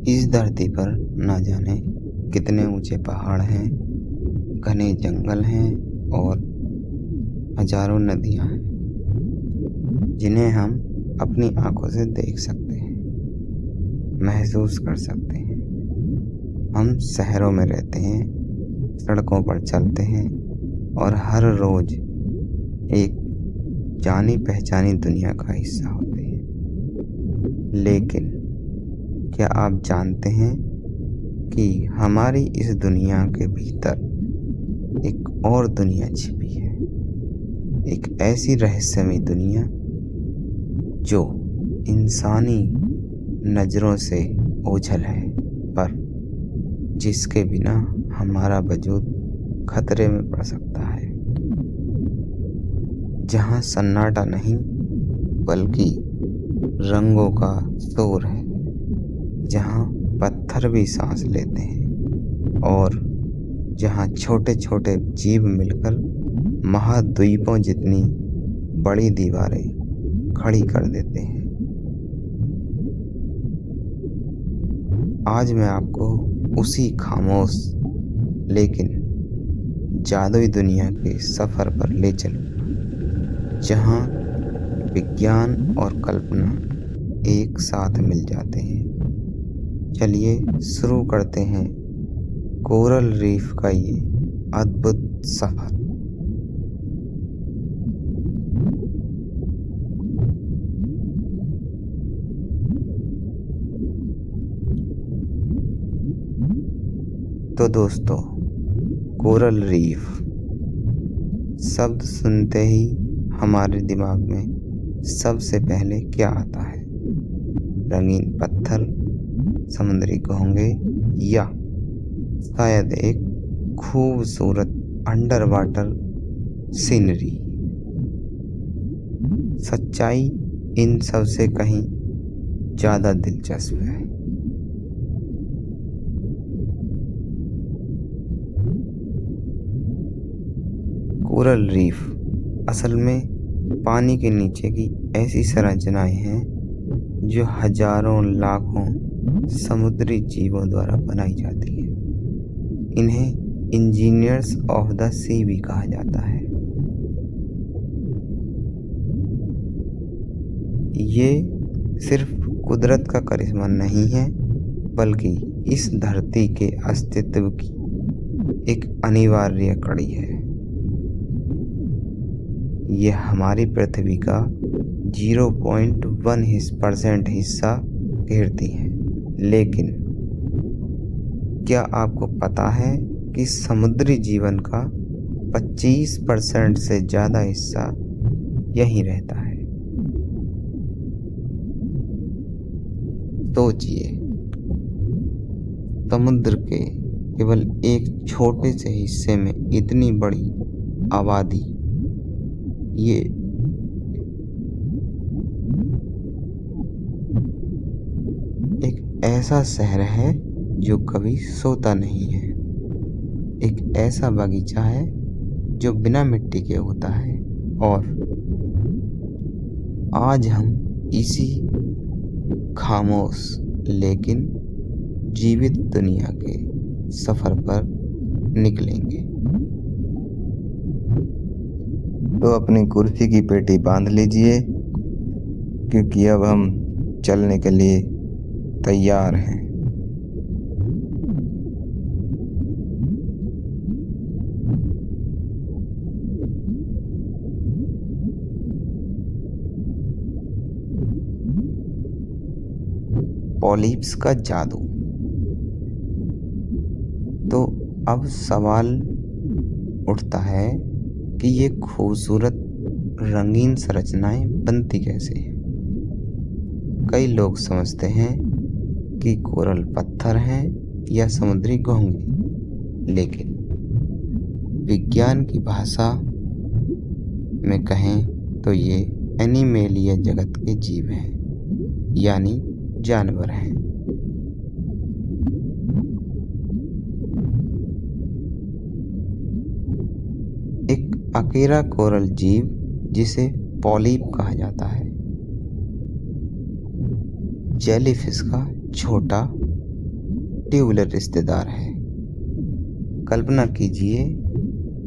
इस धरती पर ना जाने कितने ऊंचे पहाड़ हैं, घने जंगल हैं और हजारों नदियां हैं जिन्हें हम अपनी आंखों से देख सकते हैं, महसूस कर सकते हैं। हम शहरों में रहते हैं, सड़कों पर चलते हैं और हर रोज एक जानी पहचानी दुनिया का हिस्सा होते हैं। लेकिन क्या आप जानते हैं कि हमारी इस दुनिया के भीतर एक और दुनिया छिपी है, एक ऐसी रहस्यमयी दुनिया जो इंसानी नजरों से ओझल है, पर जिसके बिना हमारा वजूद खतरे में पड़ सकता है। जहाँ सन्नाटा नहीं बल्कि रंगों का शोर है, जहाँ पत्थर भी सांस लेते हैं और जहाँ छोटे छोटे जीव मिलकर महाद्वीपों जितनी बड़ी दीवारें खड़ी कर देते हैं। आज मैं आपको उसी खामोश लेकिन जादुई दुनिया के सफर पर ले चलूंगा, जहाँ विज्ञान और कल्पना एक साथ मिल जाते हैं। चलिए शुरू करते हैं कोरल रीफ का ये अद्भुत सफर। तो दोस्तों, कोरल रीफ शब्द सुनते ही हमारे दिमाग में सबसे पहले क्या आता है? रंगीन पत्थर, समुद्री घोंगे या शायद एक खूबसूरत अंडर वाटर सीनरी। सच्चाई इन सब से कहीं ज्यादा दिलचस्प है। कोरल रीफ असल में पानी के नीचे की ऐसी संरचनाएं हैं जो हजारों लाखों समुद्री जीवों द्वारा बनाई जाती है। इन्हें इंजीनियर्स ऑफ द सी भी कहा जाता है। ये सिर्फ कुदरत का करिश्मा नहीं है, बल्कि इस धरती के अस्तित्व की एक अनिवार्य कड़ी है। ये हमारी पृथ्वी का 0.1% हिस्सा घेरती है। लेकिन क्या आपको पता है कि समुद्री जीवन का 25% से ज़्यादा हिस्सा यहीं रहता है? सोचिए, समुद्र के केवल एक छोटे से हिस्से में इतनी बड़ी आबादी। ये एक ऐसा शहर है जो कभी सोता नहीं है, एक ऐसा बगीचा है जो बिना मिट्टी के होता है। और आज हम इसी खामोश लेकिन जीवित दुनिया के सफर पर निकलेंगे। तो अपनी कुर्सी की पेटी बांध लीजिए, क्योंकि अब हम चलने के लिए तैयार हैं। पॉलिप्स का जादू। तो अब सवाल उठता है कि ये खूबसूरत रंगीन संरचनाएं बनती कैसे हैं? कई लोग समझते हैं कि कोरल पत्थर हैं या समुद्री घोंगे, लेकिन विज्ञान की भाषा में कहें तो ये एनिमेलिया जगत के जीव हैं, यानी जानवर हैं। एक अकेला कोरल जीव जिसे पॉलिप कहा जाता है, जेलीफिश का छोटा ट्यूबुलर रिश्तेदार है। कल्पना कीजिए,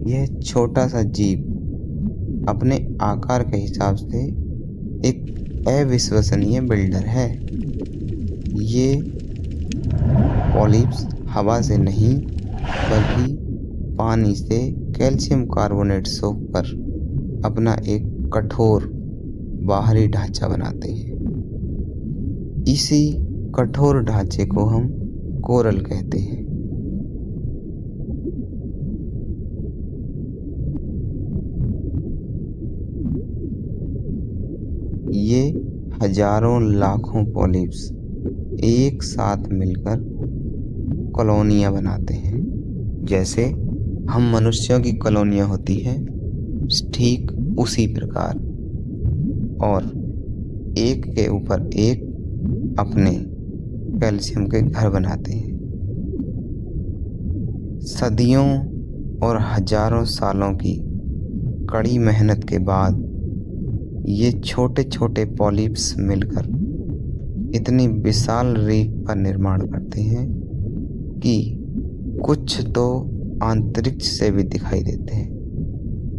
यह छोटा सा जीव अपने आकार के हिसाब से एक अविश्वसनीय बिल्डर है। ये पॉलिप्स हवा से नहीं बल्कि पानी से कैल्शियम कार्बोनेट सोखकर अपना एक कठोर बाहरी ढांचा बनाते हैं। इसी कठोर ढांचे को हम कोरल कहते हैं। ये हजारों लाखों पॉलिप्स एक साथ मिलकर कॉलोनियां बनाते हैं। जैसे हम मनुष्यों की कॉलोनियां होती है, ठीक उसी प्रकार, और एक के ऊपर एक अपने कैल्शियम के घर बनाते हैं। सदियों और हजारों सालों की कड़ी मेहनत के बाद ये छोटे छोटे पॉलिप्स मिलकर इतनी विशाल रीफ का निर्माण करते हैं कि कुछ तो अंतरिक्ष से भी दिखाई देते हैं,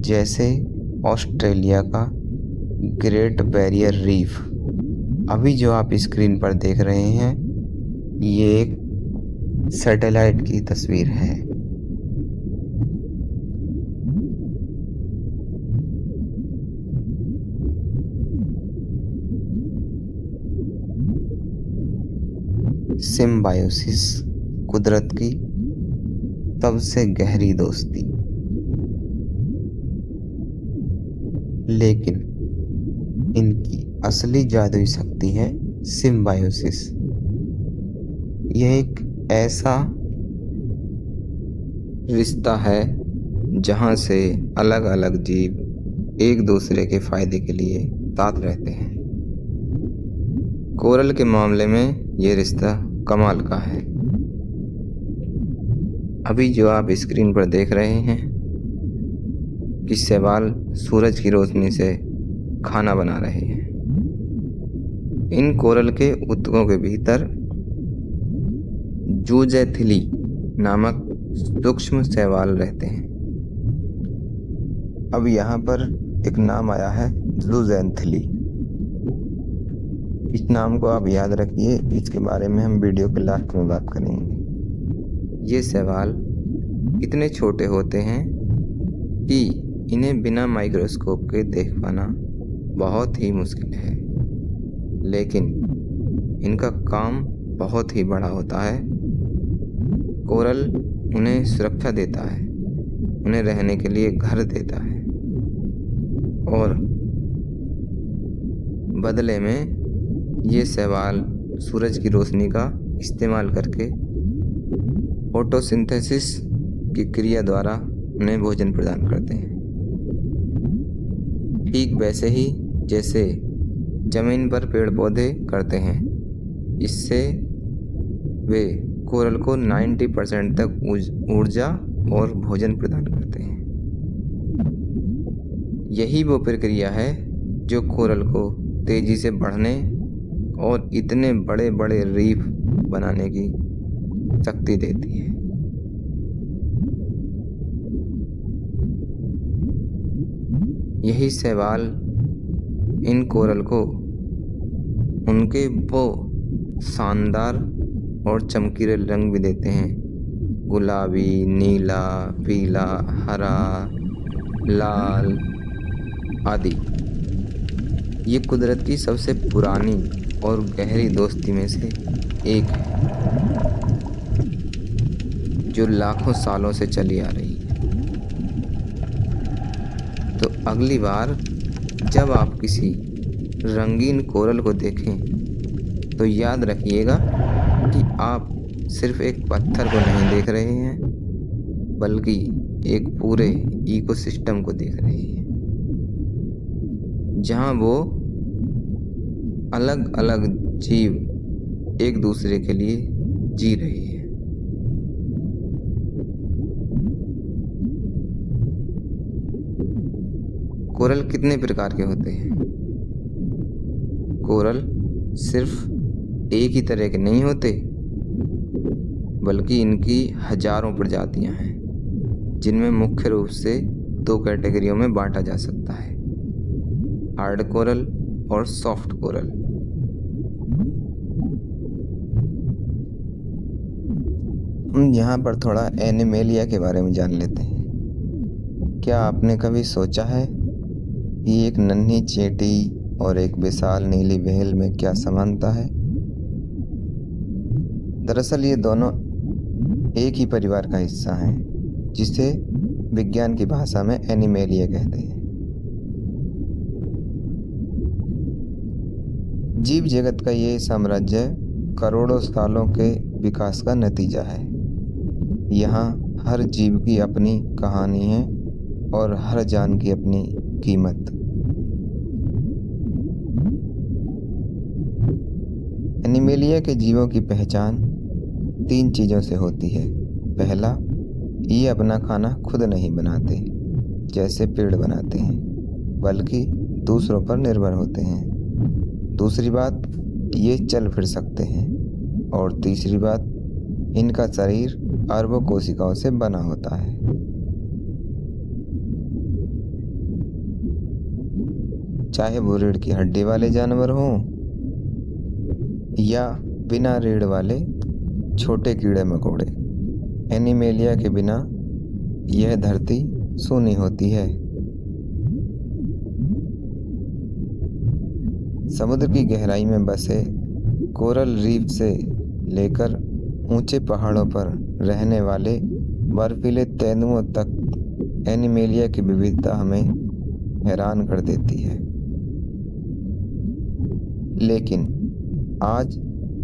जैसे ऑस्ट्रेलिया का ग्रेट बैरियर रीफ। अभी जो आप स्क्रीन पर देख रहे हैं, ये एक सैटेलाइट की तस्वीर है। सिम्बायोसिस कुदरत की सबसे गहरी दोस्ती। लेकिन इनकी असली जादुई शक्ति है सिम्बायोसिस। यह एक ऐसा रिश्ता है जहां से अलग अलग जीव एक दूसरे के फायदे के लिए साथ रहते हैं। कोरल के मामले में ये रिश्ता कमाल का है। अभी जो आप स्क्रीन पर देख रहे हैं कि शैवाल सूरज की रोशनी से खाना बना रहे हैं। इन कोरल के ऊतकों के भीतर जूजेथिली नामक सूक्ष्म शैवाल रहते हैं। अब यहाँ पर एक नाम आया है जूजेथिली। इस नाम को आप याद रखिए, इसके बारे में हम वीडियो के लास्ट में बात करेंगे। ये शैवाल इतने छोटे होते हैं कि इन्हें बिना माइक्रोस्कोप के देख पाना बहुत ही मुश्किल है, लेकिन इनका काम बहुत ही बड़ा होता है। कोरल उन्हें सुरक्षा देता है, उन्हें रहने के लिए घर देता है, और बदले में ये शैवाल सूरज की रोशनी का इस्तेमाल करके फोटोसिंथेसिस की क्रिया द्वारा उन्हें भोजन प्रदान करते हैं। ठीक वैसे ही जैसे जमीन पर पेड़ पौधे करते हैं। इससे वे कोरल को 90% तक ऊर्जा और भोजन प्रदान करते हैं। यही वो प्रक्रिया है जो कोरल को तेजी से बढ़ने और इतने बड़े बड़े रीफ बनाने की शक्ति देती है। यही शैवाल इन कोरल को उनके वो शानदार और चमकीले रंग भी देते हैं, गुलाबी, नीला, पीला, हरा, लाल आदि। ये कुदरत की सबसे पुरानी और गहरी दोस्ती में से एक है, जो लाखों सालों से चली आ रही है। तो अगली बार जब आप किसी रंगीन कोरल को देखें तो याद रखिएगा कि आप सिर्फ एक पत्थर को नहीं देख रहे हैं, बल्कि एक पूरे इकोसिस्टम को देख रहे हैं, जहां वो अलग अलग जीव एक दूसरे के लिए जी रहे हैं। कोरल कितने प्रकार के होते हैं? कोरल सिर्फ एक ही तरह के नहीं होते, बल्कि इनकी हजारों प्रजातियां हैं, जिनमें मुख्य रूप से 2 कैटेगरियों में बांटा जा सकता है, हार्ड कोरल और सॉफ्ट कोरल। हम यहाँ पर थोड़ा एनिमेलिया के बारे में जान लेते हैं। क्या आपने कभी सोचा है कि एक नन्ही चींटी और एक विशाल नीली व्हेल में क्या समानता है? दरअसल ये दोनों एक ही परिवार का हिस्सा हैं, जिसे विज्ञान की भाषा में एनिमेलिया कहते हैं। जीव जगत का ये साम्राज्य करोड़ों सालों के विकास का नतीजा है। यहाँ हर जीव की अपनी कहानी है और हर जान की अपनी कीमत। एनिमेलिया के जीवों की पहचान 3 चीज़ों से होती है। पहला, ये अपना खाना खुद नहीं बनाते जैसे पेड़ बनाते हैं, बल्कि दूसरों पर निर्भर होते हैं। दूसरी बात, ये चल फिर सकते हैं। और तीसरी बात, इनका शरीर अरबों कोशिकाओं से बना होता है। चाहे वो रीढ़ की हड्डी वाले जानवर हों या बिना रीढ़ वाले छोटे कीड़े मकोड़े, एनिमेलिया के बिना यह धरती सूनी होती है। समुद्र की गहराई में बसे कोरल रीफ से लेकर ऊंचे पहाड़ों पर रहने वाले बर्फीले तेंदुओं तक एनिमेलिया की विविधता हमें हैरान कर देती है। लेकिन आज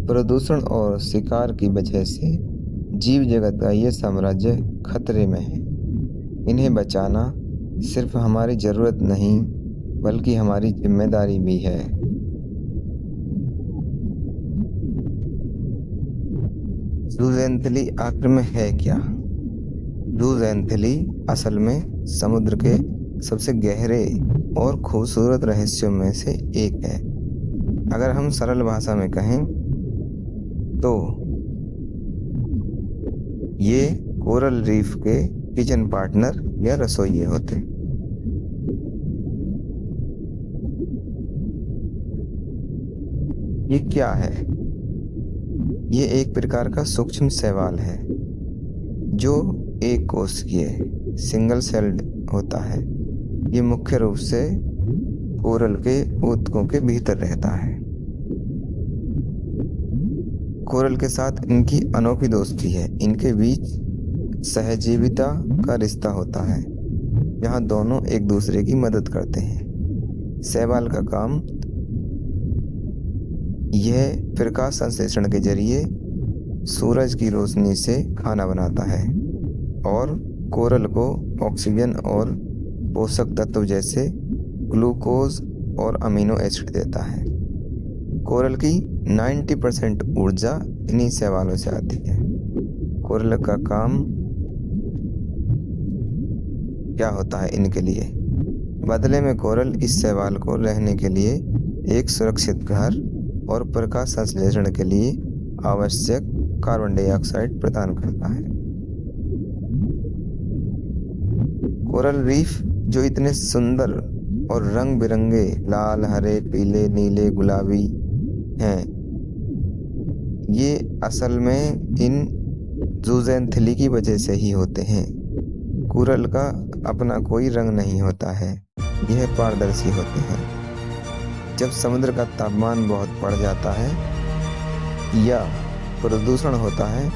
प्रदूषण और शिकार की वजह से जीव जगत का ये साम्राज्य खतरे में है। इन्हें बचाना सिर्फ हमारी जरूरत नहीं, बल्कि हमारी जिम्मेदारी भी है। ज़ूज़ैंथली आखिर में है क्या? ज़ूज़ैंथली असल में समुद्र के सबसे गहरे और खूबसूरत रहस्यों में से एक है। अगर हम सरल भाषा में कहें तो ये कोरल रीफ के किचन पार्टनर या रसोइये होते। ये क्या है? ये एक प्रकार का सूक्ष्म शैवाल है जो एक कोशिकीय सिंगल सेल्ड होता है। ये मुख्य रूप से कोरल के ऊतकों के भीतर रहता है। कोरल के साथ इनकी अनोखी दोस्ती है। इनके बीच सहजीविता का रिश्ता होता है, जहाँ दोनों एक दूसरे की मदद करते हैं। शैवाल का काम यह प्रकाश संश्लेषण के जरिए सूरज की रोशनी से खाना बनाता है और कोरल को ऑक्सीजन और पोषक तत्व जैसे ग्लूकोज और अमीनो एसिड देता है। कोरल की 90% ऊर्जा इन्हीं शैवालों से आती है। कोरल का काम क्या होता है इनके लिए? बदले में कोरल इस शैवाल को रहने के लिए एक सुरक्षित घर और प्रकाश संश्लेषण के लिए आवश्यक कार्बन डाइऑक्साइड प्रदान करता है। कोरल रीफ जो इतने सुंदर और रंग बिरंगे लाल, हरे, पीले, नीले, गुलाबी हैं, ये असल में इन ज़ूज़ैंथली की वजह से ही होते हैं। कोरल का अपना कोई रंग नहीं होता है, यह पारदर्शी होते हैं। जब समुद्र का तापमान बहुत बढ़ जाता है या प्रदूषण होता है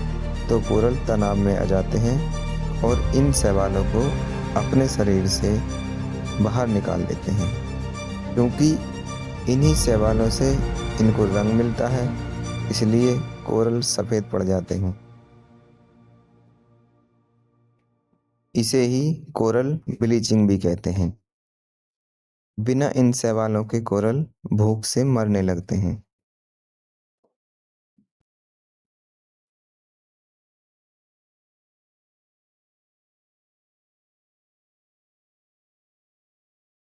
तो कोरल तनाव में आ जाते हैं और इन शैवालों को अपने शरीर से बाहर निकाल देते हैं, क्योंकि इन्हीं शैवालों से इनको रंग मिलता है, इसलिए कोरल सफ़ेद पड़ जाते हैं। इसे ही कोरल ब्लीचिंग भी कहते हैं। बिना इन शैवालों के कोरल भूख से मरने लगते हैं।